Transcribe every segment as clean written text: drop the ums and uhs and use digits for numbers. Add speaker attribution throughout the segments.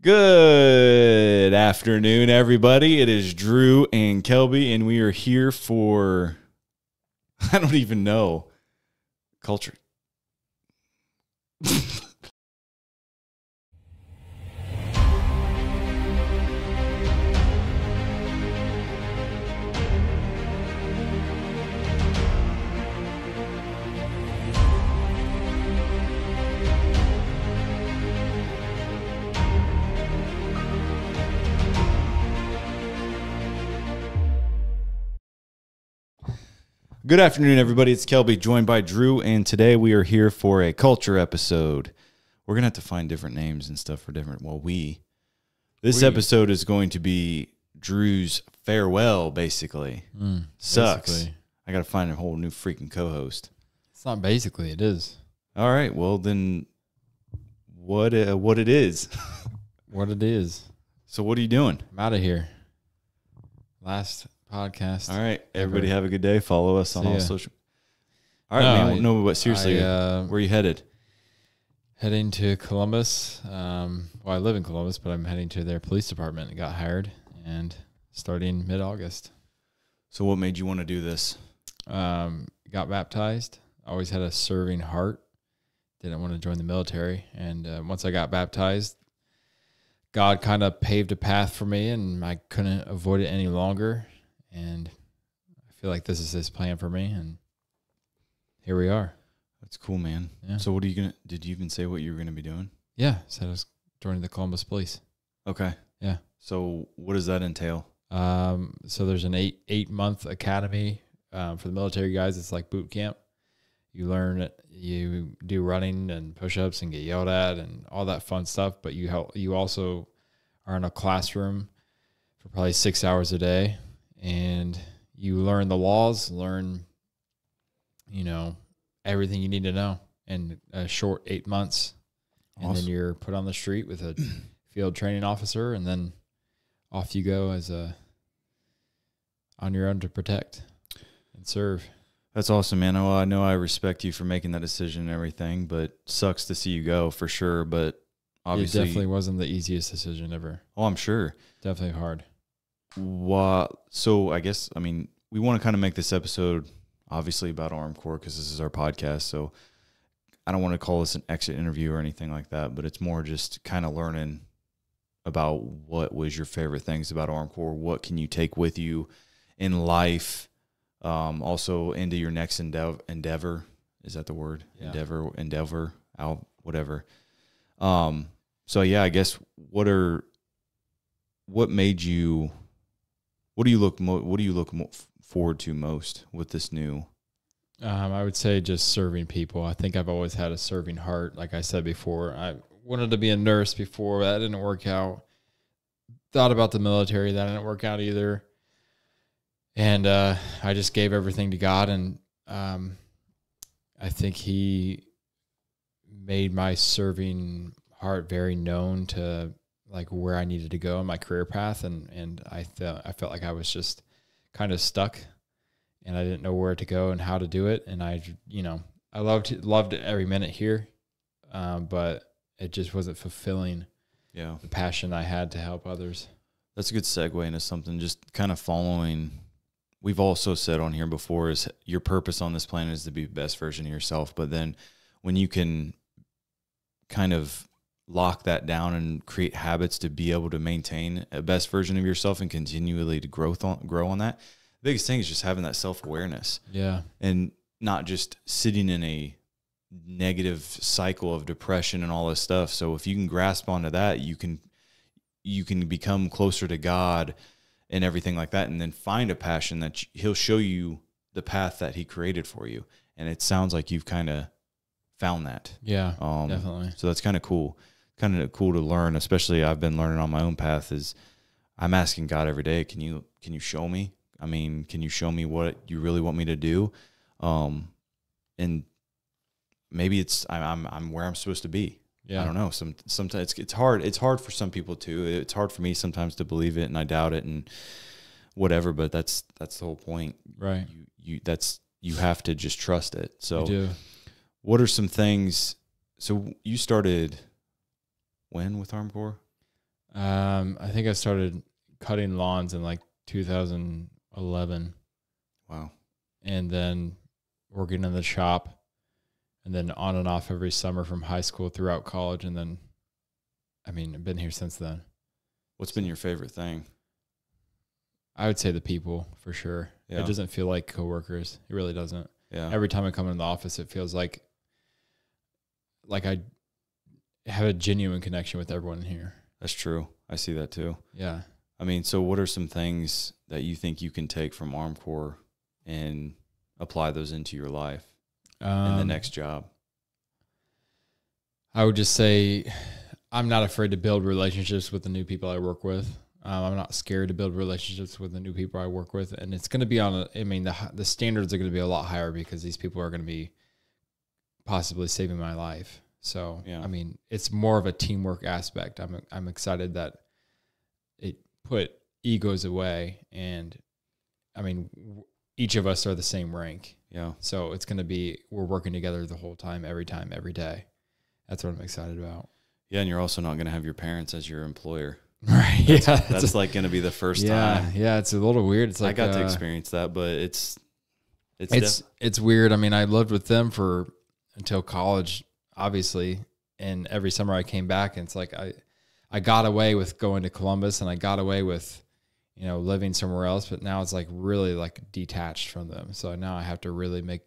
Speaker 1: Good afternoon, everybody. It is Drew and Kelby, and we are here for, I don't even know, culture. Good afternoon, everybody. It's Kelby, joined by Drew, and today we are here for a culture episode. We're going to have to find different names and stuff for different, This episode is going to be Drew's farewell, basically. Sucks.
Speaker 2: Basically.
Speaker 1: I got to find a whole new freaking co-host.
Speaker 2: It's not basically, it is.
Speaker 1: All right, well, then what it is.
Speaker 2: What it is.
Speaker 1: So what are you doing?
Speaker 2: I'm out of here. Last podcast.
Speaker 1: All right, everybody have a good day. Follow us on all social. All right, man. No, but seriously, where are you headed?
Speaker 2: Heading to Columbus. Well, I live in Columbus, but I'm heading to their police department. I got hired and starting mid-August.
Speaker 1: So what made you want to do this?
Speaker 2: Got baptized. Always had a serving heart. Didn't want to join the military. And once I got baptized, God kind of paved a path for me, and I couldn't avoid it any longer. And I feel like this is his plan for me, and here we are.
Speaker 1: That's cool, man.
Speaker 2: Yeah.
Speaker 1: So did you even say what you were going to be doing?
Speaker 2: Yeah, said I was joining the Columbus Police.
Speaker 1: Okay.
Speaker 2: Yeah.
Speaker 1: So what does that entail?
Speaker 2: So there's an eight-month academy for the military guys. It's like boot camp. You learn it. You do running and push-ups and get yelled at and all that fun stuff. But you also are in a classroom for probably 6 hours a day, and you learn the laws, everything you need to know in a short 8 months.
Speaker 1: Awesome.
Speaker 2: And then you're put on the street with a field training officer, and then off you go on your own to protect and serve. That's
Speaker 1: awesome, man. Well, I know I respect you for making that decision and everything, but sucks to see you go for sure. But obviously,
Speaker 2: it definitely wasn't the easiest decision ever.
Speaker 1: Oh, I'm sure.
Speaker 2: Definitely hard.
Speaker 1: So I guess, we want to kind of make this episode obviously about Armed Corps because this is our podcast. So I don't want to call this an exit interview or anything like that, but it's more just kind of learning about what was your favorite things about Armed Corps. What can you take with you in life? Also into your next endeavor. Is that the word?
Speaker 2: Yeah.
Speaker 1: Endeavor, whatever. So yeah, I guess what do you look forward to most with this new?
Speaker 2: I would say just serving people. I think I've always had a serving heart. Like I said before, I wanted to be a nurse before. That didn't work out. Thought about the military. That didn't work out either. And I just gave everything to God, and I think he made my serving heart very known to like where I needed to go in my career path, and I felt like I was just kind of stuck, and I didn't know where to go and how to do it, and I loved it every minute here, but it just wasn't fulfilling the passion I had to help others.
Speaker 1: That's a good segue into something, just kind of following. We've also said on here before is your purpose on this planet is to be the best version of yourself. But then when you can kind of lock that down and create habits to be able to maintain a best version of yourself and continually to grow on that, the biggest thing is just having that self-awareness.
Speaker 2: Yeah.
Speaker 1: And not just sitting in a negative cycle of depression and all this stuff. So if you can grasp onto that, you can become closer to God and everything like that, and then find a passion that he'll show you the path that he created for you. And it sounds like you've kind of found that.
Speaker 2: Yeah, definitely.
Speaker 1: So that's kind of cool. Kind of cool to learn, especially I've been learning on my own path is I'm asking God every day, can you show me? Can you show me what you really want me to do? And maybe I'm where I'm supposed to be.
Speaker 2: Yeah.
Speaker 1: I don't know. Sometimes it's hard. It's hard for some people too. It's hard for me sometimes to believe it, and I doubt it, and whatever. But that's the whole point,
Speaker 2: right?
Speaker 1: You have to just trust it. So,
Speaker 2: you do.
Speaker 1: What are some things? So you started when with Armed Corps?
Speaker 2: I think I started cutting lawns in like 2011,
Speaker 1: Wow.
Speaker 2: and then working in the shop, and then on and off every summer from high school throughout college. And then, I mean, I've been here since then.
Speaker 1: What's been your favorite thing?
Speaker 2: I would say the people, for sure.
Speaker 1: Yeah.
Speaker 2: It doesn't feel like coworkers. It really doesn't.
Speaker 1: Yeah.
Speaker 2: Every time I come in the office, it feels like I have a genuine connection with everyone here.
Speaker 1: That's true. I see that too.
Speaker 2: Yeah.
Speaker 1: I mean, so what are some things that you think you can take from Armcorps and apply those into your life in the next job?
Speaker 2: I would just say I'm not afraid to build relationships with the new people I work with. I'm not scared to build relationships with the new people I work with. And it's going to be the standards are going to be a lot higher because these people are going to be possibly saving my life. So,
Speaker 1: yeah.
Speaker 2: I mean, it's more of a teamwork aspect. I'm excited that it put egos away. And I mean, each of us are the same rank.
Speaker 1: Yeah.
Speaker 2: So it's going to be, we're working together the whole time, every day. That's what I'm excited about.
Speaker 1: Yeah. And you're also not going to have your parents as your employer.
Speaker 2: Right.
Speaker 1: That's like going to be the first time.
Speaker 2: Yeah. It's a little weird. It's like,
Speaker 1: I got to experience that, but it's
Speaker 2: weird. I mean, I lived with them until college, obviously. And every summer I came back, and it's like, I got away with going to Columbus, and I got away with, living somewhere else, but now it's like really like detached from them. So now I have to really make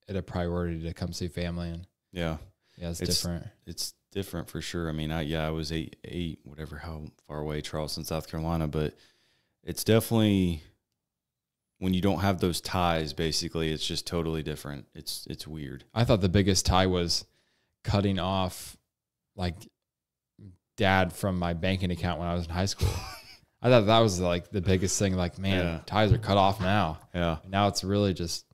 Speaker 2: it a priority to come see family. And
Speaker 1: yeah,
Speaker 2: it's different.
Speaker 1: It's different for sure. I mean, I was how far away, Charleston, South Carolina, but it's definitely, when you don't have those ties, basically, it's just totally different. It's weird.
Speaker 2: I thought the biggest tie was cutting off like dad from my banking account when I was in high school. I thought that was like the biggest thing. Like, man, ties are cut off now.
Speaker 1: Yeah.
Speaker 2: Now it's really just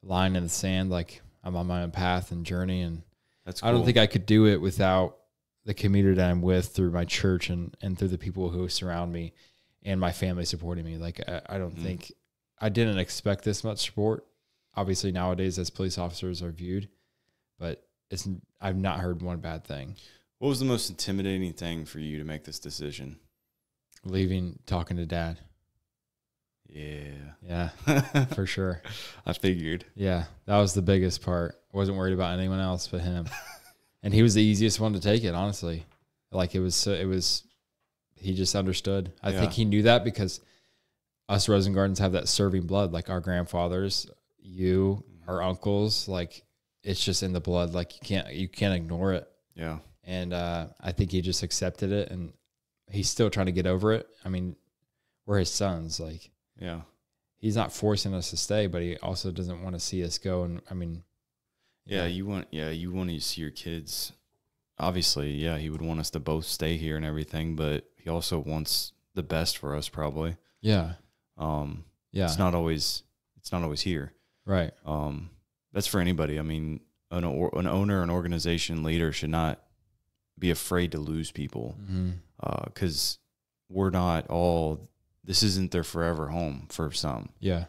Speaker 2: line in the sand. Like, I'm on my own path and journey, and
Speaker 1: that's cool.
Speaker 2: I don't think I could do it without the community that I'm with through my church and through the people who surround me and my family supporting me. Like, I don't think, I didn't expect this much support. Obviously nowadays as police officers are viewed, but I've not heard one bad thing.
Speaker 1: What was the most intimidating thing for you to make this decision?
Speaker 2: Leaving, talking to dad.
Speaker 1: Yeah,
Speaker 2: for sure.
Speaker 1: I figured.
Speaker 2: Yeah, that was the biggest part. I wasn't worried about anyone else but him. And he was the easiest one to take it, honestly. Like, he just understood. I think he knew that because us Rosengardens have that serving blood, like our grandfathers, our uncles, like it's just in the blood. Like, you can't ignore it.
Speaker 1: Yeah.
Speaker 2: And I think he just accepted it, and he's still trying to get over it. I mean, we're his sons. Like,
Speaker 1: yeah,
Speaker 2: he's not forcing us to stay, but he also doesn't want to see us go. And I mean,
Speaker 1: you want to see your kids. Obviously, he would want us to both stay here and everything, but he also wants the best for us, probably.
Speaker 2: Yeah.
Speaker 1: It's not always here.
Speaker 2: Right.
Speaker 1: That's for anybody. I mean, an owner, an organization leader should not be afraid to lose people, because we're not all. This isn't their forever home for some. Yeah.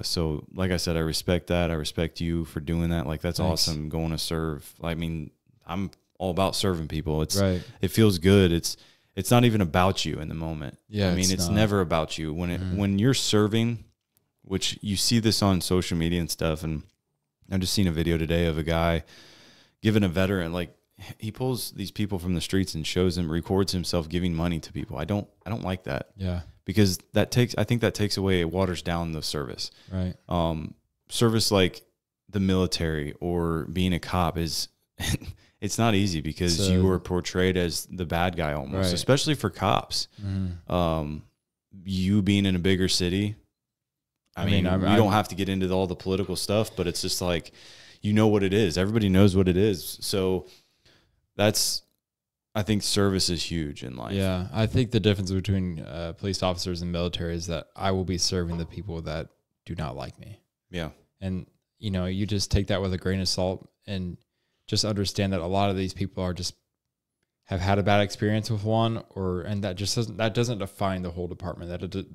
Speaker 1: So, like I said, I respect that. I respect you for doing that. Like, that's
Speaker 2: Thanks.
Speaker 1: awesome. Going to serve. I mean, I'm all about serving people. It feels good. It's not even about you in the moment.
Speaker 2: Yeah.
Speaker 1: I mean, it's never about you when you're serving, which you see this on social media and stuff. And I've just seen a video today of a guy giving a veteran, like, he pulls these people from the streets and records himself giving money to people. I don't like that.
Speaker 2: Yeah.
Speaker 1: Because I think that takes away, it waters down the service.
Speaker 2: Right.
Speaker 1: Service like the military or being a cop is, it's not easy because you are portrayed as the bad guy almost,
Speaker 2: right.
Speaker 1: Especially for cops. You being in a bigger city, I mean, we don't have to get into all the political stuff, but it's just like, what it is. Everybody knows what it is. So I think service is huge in life.
Speaker 2: Yeah. I think the difference between police officers and military is that I will be serving the people that do not like me.
Speaker 1: Yeah.
Speaker 2: And, you just take that with a grain of salt and just understand that a lot of these people have had a bad experience with one, and that doesn't define the whole department.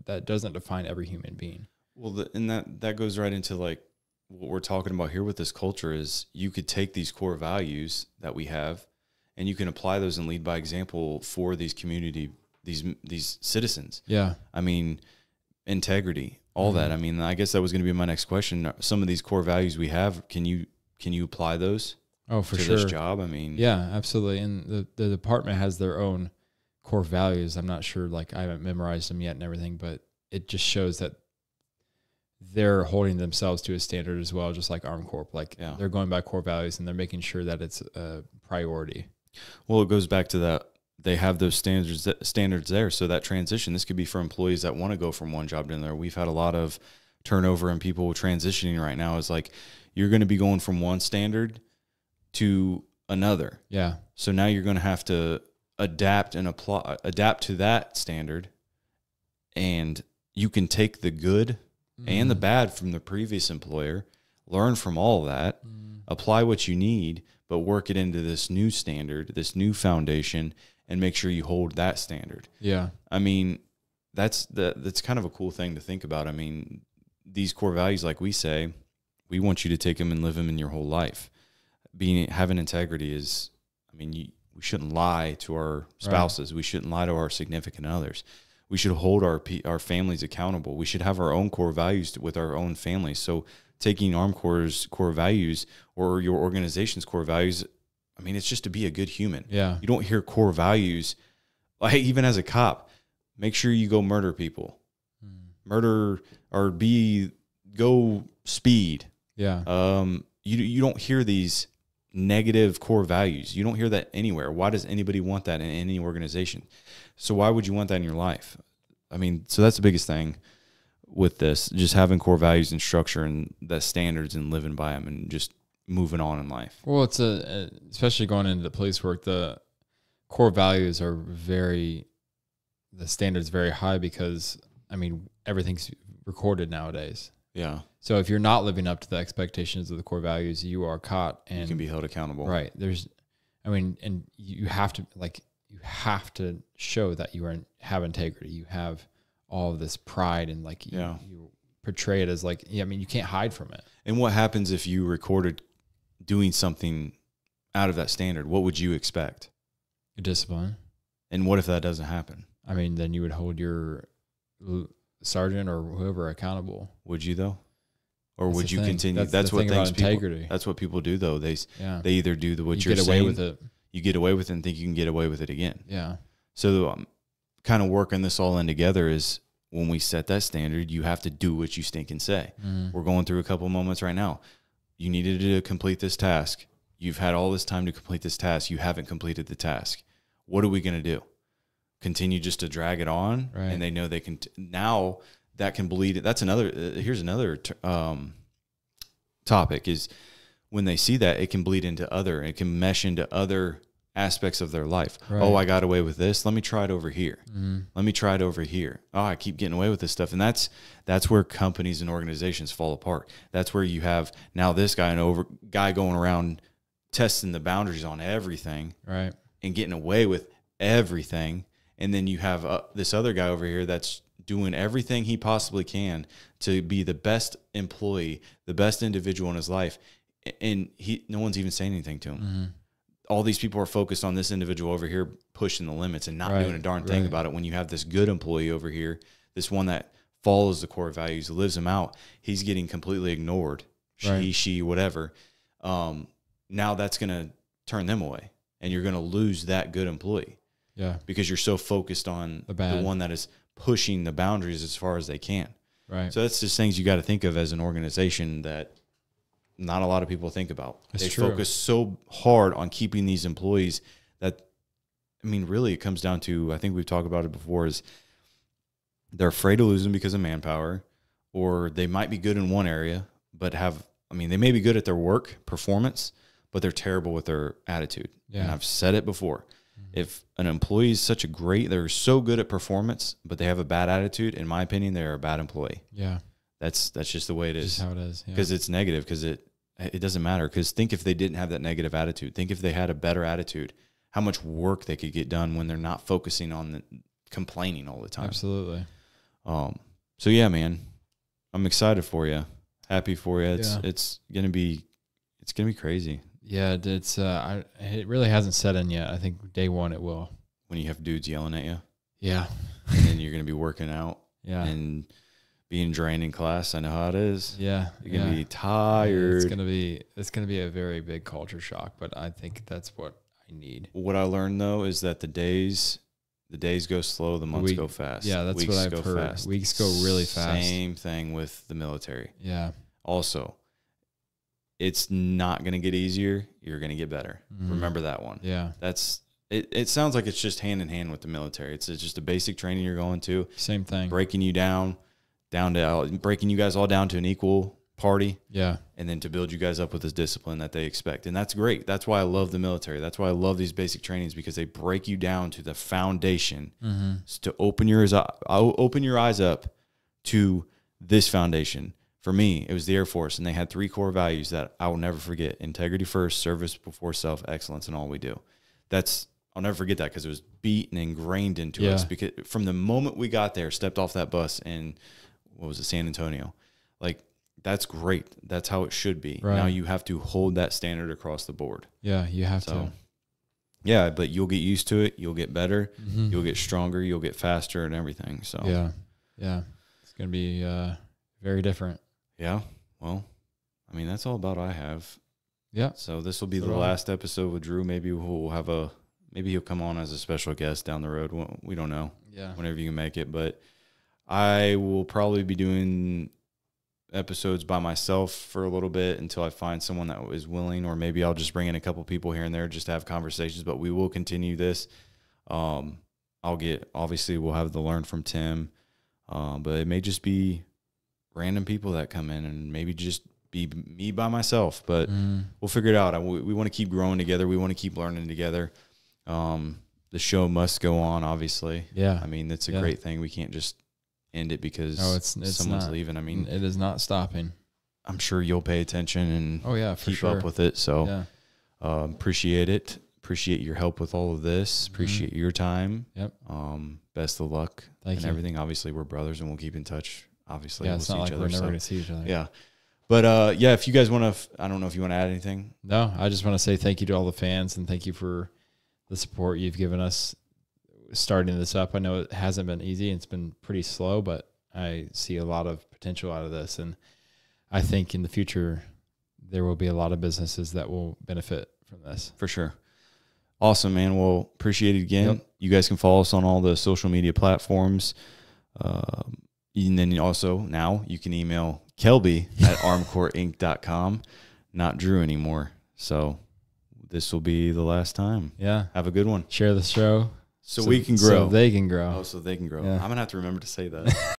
Speaker 2: That doesn't define every human being.
Speaker 1: Well, and that goes right into like what we're talking about here with this culture is you could take these core values that we have and you can apply those and lead by example for these community these citizens.
Speaker 2: Yeah.
Speaker 1: I mean, integrity, all that. I mean, I guess that was going to be my next question. Some of these core values we have, can you apply those
Speaker 2: Oh, for
Speaker 1: to
Speaker 2: sure.
Speaker 1: this job? I mean,
Speaker 2: Yeah, absolutely. And the department has their own core values. I'm not sure, like I haven't memorized them yet and everything, but it just shows that they're holding themselves to a standard as well, just like ArmCorp. Like they're going by core values and they're making sure that it's a priority.
Speaker 1: Well, it goes back to that. They have those standards there. So that transition, this could be for employees that want to go from one job to another. We've had a lot of turnover and people transitioning right now. Is like, you're going to be going from one standard to another.
Speaker 2: Yeah.
Speaker 1: So now you're going to have to adapt to that standard, and you can take the good and the bad from the previous employer, learn from all of that, apply what you need, but work it into this new standard, this new foundation, and make sure you hold that standard.
Speaker 2: Yeah.
Speaker 1: I mean, that's kind of a cool thing to think about. I mean, these core values, like we say, we want you to take them and live them in your whole life. Having integrity is, I mean, we shouldn't lie to our spouses. Right. We shouldn't lie to our significant others. We should hold our families accountable. We should have our own core values with our own families. So taking ArmCorp's core values or your organization's core values, I mean, it's just to be a good human.
Speaker 2: Yeah.
Speaker 1: You don't hear core values, like even as a cop, make sure you go murder people, murder or go speed.
Speaker 2: Yeah.
Speaker 1: You don't hear these negative core values. You don't hear that anywhere. Why does anybody want that in any organization? So why would you want that in your life? I mean, so that's the biggest thing with this, just having core values and structure and the standards and living by them and just moving on in life.
Speaker 2: Well, it's especially going into the police work, the core values are the standards very high because, I mean, everything's recorded nowadays.
Speaker 1: Yeah.
Speaker 2: So if you're not living up to the expectations of the core values, you are caught and
Speaker 1: you can be held accountable.
Speaker 2: Right. And you have to show that you have integrity. You have all of this pride and you portray it as I mean, you can't hide from it.
Speaker 1: And what happens if you recorded doing something out of that standard? What would you expect?
Speaker 2: Discipline.
Speaker 1: And what if that doesn't happen?
Speaker 2: I mean, then you would hold your sergeant or whoever accountable.
Speaker 1: Would you though? Or
Speaker 2: that's
Speaker 1: would you continue?
Speaker 2: That's what things integrity.
Speaker 1: That's what people do though. They either do what you're
Speaker 2: saying.
Speaker 1: Away
Speaker 2: with it.
Speaker 1: You get away with it and think you can get away with it again.
Speaker 2: Yeah.
Speaker 1: So kind of working this all in together is when we set that standard, you have to do what you stink and say. We're going through a couple moments right now. You needed to complete this task. You've had all this time to complete this task. You haven't completed the task. What are we going to do? Continue just to drag it on?
Speaker 2: Right.
Speaker 1: And they know they can, now that can bleed. That's here's another topic is when they see that, it can bleed into it can mesh into other aspects of their life. Right. Oh, I got away with this. Let me try it over here. Let me try it over here. Oh, I keep getting away with this stuff. And that's where companies and organizations fall apart. That's where you have now this guy going around testing the boundaries on everything,
Speaker 2: right,
Speaker 1: and getting away with everything. And then you have this other guy over here that's doing everything he possibly can to be the best employee, the best individual in his life. And no one's even saying anything to him. All these people are focused on this individual over here pushing the limits and not doing a darn thing about it. When you have this good employee over here, this one that follows the core values, lives them out, he's getting completely ignored. She, whatever. Now that's going to turn them away, and you're going to lose that good employee.
Speaker 2: Yeah,
Speaker 1: because you're so focused on the one that is pushing the boundaries as far as they can.
Speaker 2: Right.
Speaker 1: So that's just things you got to think of as an organization that not a lot of people think about. They focus so hard on keeping these employees that, I mean, really it comes down to, I think we've talked about it before, is they're afraid to lose them because of manpower, or they might be good in one area, but they may be good at their work performance, but they're terrible with their attitude.
Speaker 2: Yeah.
Speaker 1: And I've said it before. If an employee is they're so good at performance, but they have a bad attitude, in my opinion, they're a bad employee.
Speaker 2: Yeah.
Speaker 1: That's just the way it is.
Speaker 2: Just how it is.
Speaker 1: Because it's negative, because it doesn't matter. Because think if they didn't have that negative attitude, think if they had a better attitude, how much work they could get done when they're not focusing on complaining all the time.
Speaker 2: Absolutely.
Speaker 1: So yeah, man, I'm excited for you. Happy for you. It's gonna be crazy.
Speaker 2: Yeah, it really hasn't set in yet. I think day one it will.
Speaker 1: When you have dudes yelling at you.
Speaker 2: Yeah.
Speaker 1: and then you're going to be working out
Speaker 2: Yeah.
Speaker 1: and being drained in class. I know how it is.
Speaker 2: Yeah.
Speaker 1: You're going to be tired.
Speaker 2: It's gonna be a very big culture shock, but I think that's what I need.
Speaker 1: What I learned though is that the days go slow, the months go fast.
Speaker 2: Yeah, that's
Speaker 1: Weeks
Speaker 2: what I've
Speaker 1: go
Speaker 2: heard.
Speaker 1: fast.
Speaker 2: Weeks go really fast.
Speaker 1: Same thing with the military.
Speaker 2: Yeah.
Speaker 1: Also, it's not going to get easier. You're going to get better.
Speaker 2: Mhm.
Speaker 1: Remember that one.
Speaker 2: Yeah.
Speaker 1: That's it. It sounds like it's just hand in hand with the military. It's just a basic training you're going to,
Speaker 2: Same thing.
Speaker 1: breaking you down to breaking you guys all down to an equal party,
Speaker 2: Yeah.
Speaker 1: and then to build you guys up with this discipline that they expect. And that's great. That's why I love the military. That's why I love these basic trainings, because they break you down to the foundation to open your eyes up to this foundation. For me, it was the Air Force, and they had 3 core values that I will never forget: integrity first, service before self, excellence in all we do. I'll never forget that, because it was beat and ingrained into us, because from the moment we got there, stepped off that bus in, San Antonio, like, that's great. That's how it should be.
Speaker 2: Right.
Speaker 1: Now you have to hold that standard across the board.
Speaker 2: Yeah. You have to.
Speaker 1: Yeah, but you'll get used to it. You'll get better.
Speaker 2: Mhm.
Speaker 1: You'll get stronger. You'll get faster and everything. So
Speaker 2: Yeah. Yeah. It's gonna be very different.
Speaker 1: yeah. Well, I mean, that's all about I have.
Speaker 2: Yeah.
Speaker 1: So this will be
Speaker 2: So
Speaker 1: the
Speaker 2: do I.
Speaker 1: last episode with Drew. Maybe maybe he'll come on as a special guest down the road. We don't know.
Speaker 2: Yeah.
Speaker 1: Whenever you can make it, but I will probably be doing episodes by myself for a little bit until I find someone that is willing, or maybe I'll just bring in a couple people here and there just to have conversations, but we will continue this. Obviously we'll have the learn from Tim, but it may just be random people that come in, and maybe just be me by myself, but we'll figure it out. We want to keep growing together. We want to keep learning together. The show must go on, obviously.
Speaker 2: Yeah.
Speaker 1: I mean, it's a great thing. We can't just end it because someone's leaving. I mean,
Speaker 2: it is not stopping.
Speaker 1: I'm sure you'll pay attention and
Speaker 2: for
Speaker 1: keep
Speaker 2: sure.
Speaker 1: up with it. So
Speaker 2: Yeah.
Speaker 1: Appreciate it. Appreciate your help with all of this. Appreciate your time.
Speaker 2: Yep.
Speaker 1: Best of luck
Speaker 2: Thank
Speaker 1: and
Speaker 2: you.
Speaker 1: everything. Obviously, we're brothers and we'll keep in touch. Obviously,
Speaker 2: Yeah.
Speaker 1: we'll
Speaker 2: It's
Speaker 1: see
Speaker 2: not
Speaker 1: each
Speaker 2: like
Speaker 1: other.
Speaker 2: we're never
Speaker 1: so,
Speaker 2: going to see each other.
Speaker 1: yeah. But if you guys want to, I don't know if you want to add anything.
Speaker 2: No, I just want to say thank you to all the fans, and thank you for the support you've given us starting this up. I know it hasn't been easy, and it's been pretty slow, but I see a lot of potential out of this. And I think in the future, there will be a lot of businesses that will benefit from this.
Speaker 1: For sure. Awesome, man. Well, appreciate it again.
Speaker 2: Yep.
Speaker 1: You guys can follow us on all the social media platforms. And then also now you can email Kelby at armcoreinc.com, not Drew anymore. So this will be the last time.
Speaker 2: Yeah.
Speaker 1: Have a good one.
Speaker 2: Share the show.
Speaker 1: So we can grow.
Speaker 2: So they can grow.
Speaker 1: Oh, so they can grow.
Speaker 2: Yeah.
Speaker 1: I'm going to have to remember to say that.